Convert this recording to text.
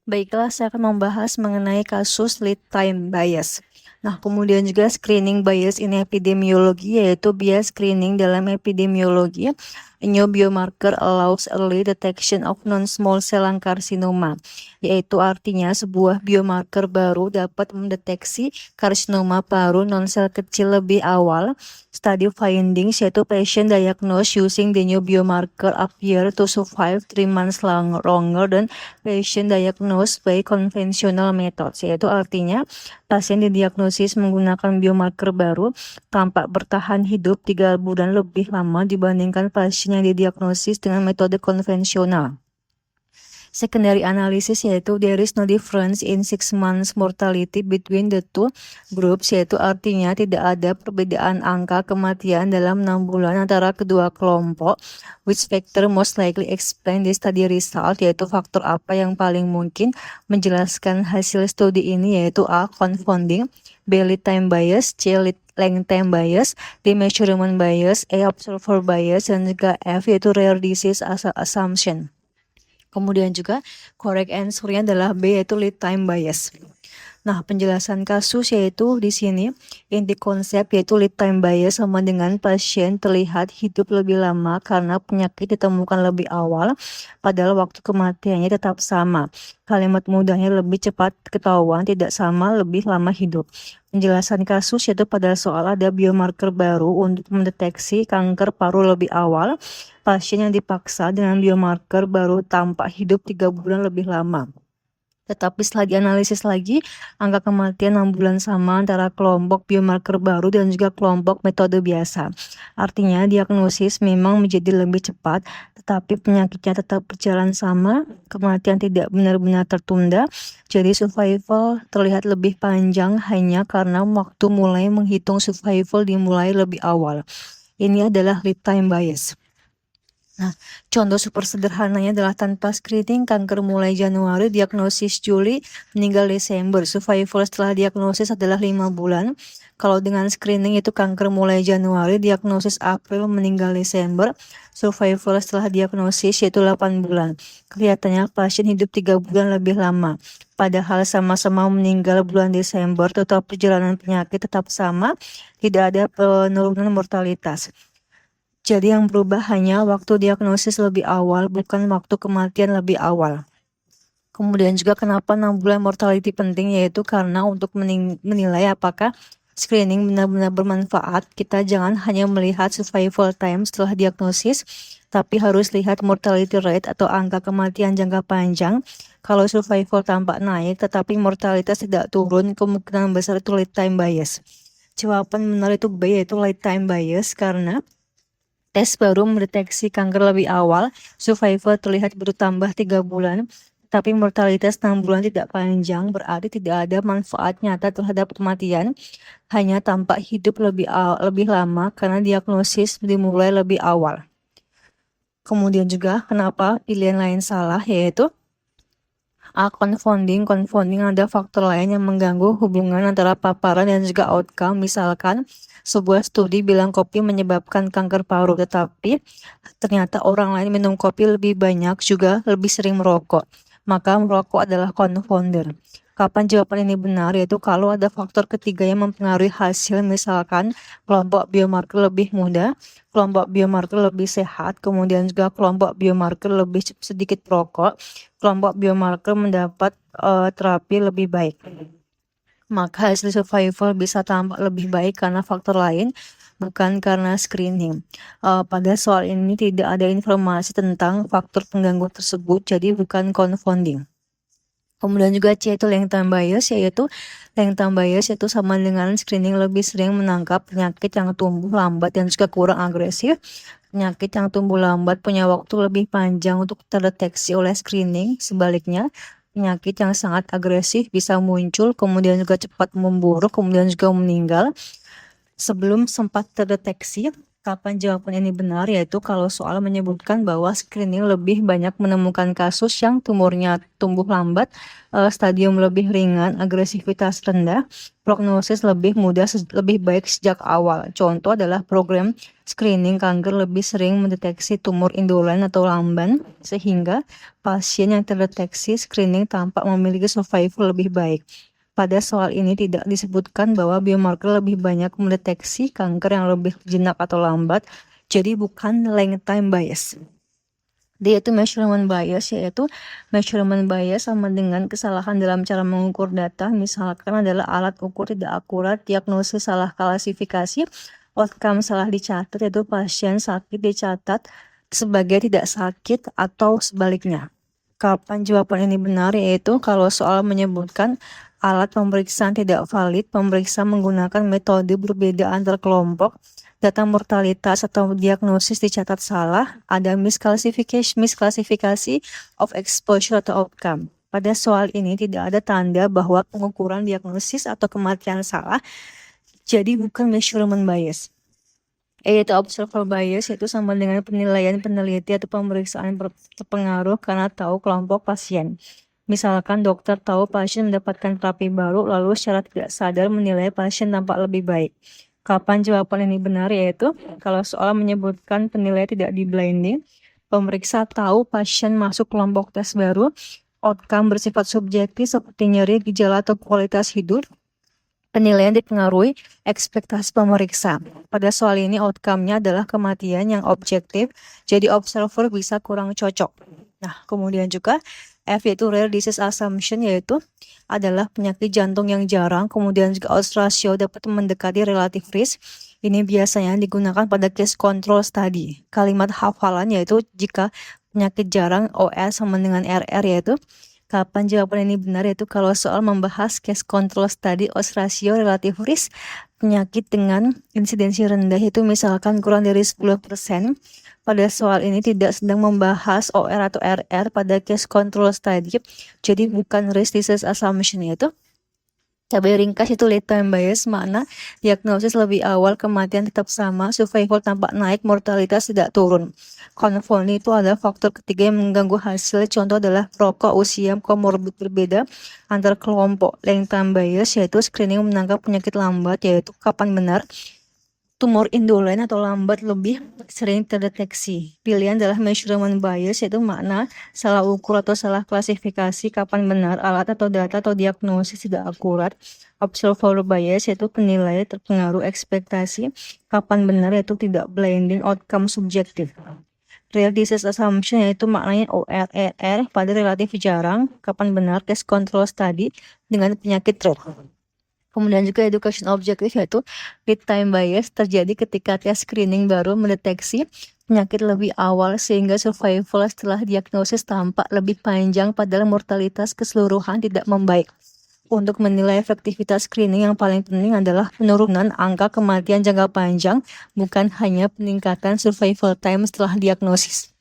Baiklah, saya akan membahas mengenai kasus lead time bias. Nah, kemudian juga screening bias in epidemiologi, yaitu bias screening dalam epidemiologi. A new biomarker allows early detection of non-small cell lung carcinoma, yaitu artinya sebuah biomarker baru dapat mendeteksi karsinoma paru non-sel kecil lebih awal. Study findings yaitu patient diagnosed using the new biomarker appear to survive 3 months longer than patient diagnosed by conventional methods, yaitu artinya pasien didiagnosis menggunakan biomarker baru tampak bertahan hidup 3 bulan lebih lama dibandingkan pasien yang didiagnosis dengan metode konvensional. Secondary analysis yaitu there is no difference in 6 months mortality between the two groups, yaitu artinya tidak ada perbedaan angka kematian dalam 6 bulan antara kedua kelompok. Which factor most likely explain the study result, yaitu faktor apa yang paling mungkin menjelaskan hasil studi ini, yaitu A. Confounding, B. Lead time bias, C. Length time bias, D. Measurement bias, E. Observer bias, dan juga F yaitu rare disease assumption. Kemudian juga correct answer-nya adalah B yaitu lead time bias. Nah, penjelasan kasus yaitu di sini inti konsep yaitu lead time bias sama dengan pasien terlihat hidup lebih lama karena penyakit ditemukan lebih awal, padahal waktu kematiannya tetap sama. Kalimat mudahnya lebih cepat ketahuan, tidak sama, lebih lama hidup. Penjelasan kasus yaitu pada soal ada biomarker baru untuk mendeteksi kanker paru lebih awal. Pasien yang dipaksa dengan biomarker baru tampak hidup 3 bulan lebih lama. Tetapi setelah dianalisis lagi, angka kematian 6 bulan sama antara kelompok biomarker baru dan juga kelompok metode biasa. Artinya diagnosis memang menjadi lebih cepat, tetapi penyakitnya tetap berjalan sama, kematian tidak benar-benar tertunda, jadi survival terlihat lebih panjang hanya karena waktu mulai menghitung survival dimulai lebih awal. Ini adalah lead time bias. Nah, contoh super sederhananya adalah tanpa screening, kanker mulai Januari, diagnosis Juli, meninggal Desember. Survival setelah diagnosis adalah 5 bulan. Kalau dengan screening itu kanker mulai Januari, diagnosis April, meninggal Desember. Survival setelah diagnosis yaitu 8 bulan. Kelihatannya pasien hidup 3 bulan lebih lama. Padahal sama-sama meninggal bulan Desember, total perjalanan penyakit tetap sama, tidak ada penurunan mortalitas. Jadi yang berubah hanya waktu diagnosis lebih awal, bukan waktu kematian lebih awal. Kemudian juga kenapa 6 bulan mortality penting, yaitu karena untuk menilai apakah screening benar-benar bermanfaat, kita jangan hanya melihat survival time setelah diagnosis, tapi harus lihat mortality rate atau angka kematian jangka panjang. Kalau survival tampak naik, tetapi mortalitas tidak turun, kemungkinan besar itu lead time bias. Jawaban benar itu B, yaitu lead time bias, karena tes baru mendeteksi kanker lebih awal, survival terlihat bertambah 3 bulan, tapi mortalitas 6 bulan tidak panjang, berarti tidak ada manfaat nyata terhadap kematian, hanya tampak hidup lebih lama karena diagnosis dimulai lebih awal. Kemudian juga kenapa pilihan lain salah, yaitu A. Confounding ada faktor lain yang mengganggu hubungan antara paparan dan juga outcome. Misalkan sebuah studi bilang kopi menyebabkan kanker paru, tetapi ternyata orang lain minum kopi lebih banyak juga lebih sering merokok. Maka merokok adalah confounder. Kapan jawaban ini benar? Yaitu kalau ada faktor ketiga yang mempengaruhi hasil, misalkan kelompok biomarker lebih muda, kelompok biomarker lebih sehat, kemudian juga kelompok biomarker lebih sedikit perokok, kelompok biomarker mendapat terapi lebih baik. Maka hasil survival bisa tampak lebih baik karena faktor lain, bukan karena screening. Pada soal ini tidak ada informasi tentang faktor pengganggu tersebut, jadi bukan confounding. Kemudian juga C itu length time bias, yaitu length time bias itu sama dengan screening lebih sering menangkap penyakit yang tumbuh lambat dan juga kurang agresif. Penyakit yang tumbuh lambat punya waktu lebih panjang untuk terdeteksi oleh screening. Sebaliknya, penyakit yang sangat agresif bisa muncul, kemudian juga cepat memburuk, kemudian juga meninggal sebelum sempat terdeteksi. Kapan jawaban ini benar? Yaitu kalau soal menyebutkan bahwa screening lebih banyak menemukan kasus yang tumornya tumbuh lambat, stadium lebih ringan, agresivitas rendah, prognosis lebih mudah, lebih baik sejak awal. Contoh adalah program screening kanker lebih sering mendeteksi tumor indolent atau lamban, sehingga pasien yang terdeteksi screening tampak memiliki survival lebih baik. Pada soal ini tidak disebutkan bahwa biomarker lebih banyak mendeteksi kanker yang lebih jenak atau lambat, jadi bukan length time bias. D yaitu measurement bias, yaitu measurement bias sama dengan kesalahan dalam cara mengukur data, misalkan adalah alat ukur tidak akurat, diagnosis salah klasifikasi, outcome salah dicatat, yaitu pasien sakit dicatat sebagai tidak sakit atau sebaliknya. Kapan jawaban ini benar? Yaitu kalau soal menyebutkan alat pemeriksaan tidak valid, pemeriksa menggunakan metode berbeda antar kelompok, data mortalitas atau diagnosis dicatat salah, ada misklasifikasi of exposure atau outcome. Pada soal ini tidak ada tanda bahwa pengukuran diagnosis atau kematian salah, jadi bukan measurement bias. Yaitu observer bias, yaitu sama dengan penilaian peneliti atau pemeriksaan terpengaruh karena tahu kelompok pasien. Misalkan dokter tahu pasien mendapatkan terapi baru lalu secara tidak sadar menilai pasien tampak lebih baik. Kapan jawaban ini benar? Yaitu kalau soal menyebutkan penilaian tidak di blinding, pemeriksa tahu pasien masuk kelompok tes baru, outcome bersifat subjektif seperti nyeri, gejala atau kualitas hidup, penilaian dipengaruhi ekspektasi pemeriksa. Pada soal ini outcome-nya adalah kematian yang objektif, jadi observer bisa kurang cocok. Nah, kemudian juga F yaitu rare disease assumption, yaitu adalah penyakit jantung yang jarang, kemudian juga odds ratio dapat mendekati relative risk. Ini biasanya digunakan pada case control study. Kalimat hafalan yaitu jika penyakit jarang OS sama dengan RR, yaitu kapan jawaban ini benar? Yaitu kalau soal membahas case control study odds ratio relative risk penyakit dengan insidensi rendah, itu misalkan kurang dari 10%. Pada soal ini tidak sedang membahas OR atau RR pada case control study, jadi bukan risk disease assumption. Yaitu cabai ringkas itu late time bias, makna diagnosis lebih awal, kematian tetap sama, survival tampak naik, mortalitas tidak turun. Confound itu adalah faktor ketiga yang mengganggu hasil, contoh adalah rokok, usia, komorbid berbeda antar kelompok. Late time bias yaitu screening menangkap penyakit lambat, yaitu kapan benar tumor indolent atau lambat lebih sering terdeteksi. Pilihan adalah measurement bias, yaitu makna salah ukur atau salah klasifikasi, kapan benar alat atau data atau diagnosis tidak akurat. Observer bias yaitu penilaian terpengaruh ekspektasi, kapan benar yaitu tidak blinding, outcome subjektif. Real disease assumption yaitu maknanya ORR pada relatif jarang, kapan benar case control study dengan penyakit rare. Kemudian juga education objektif yaitu lead time bias terjadi ketika tes screening baru mendeteksi penyakit lebih awal sehingga survival setelah diagnosis tampak lebih panjang padahal mortalitas keseluruhan tidak membaik. Untuk menilai efektivitas screening yang paling penting adalah penurunan angka kematian jangka panjang, bukan hanya peningkatan survival time setelah diagnosis.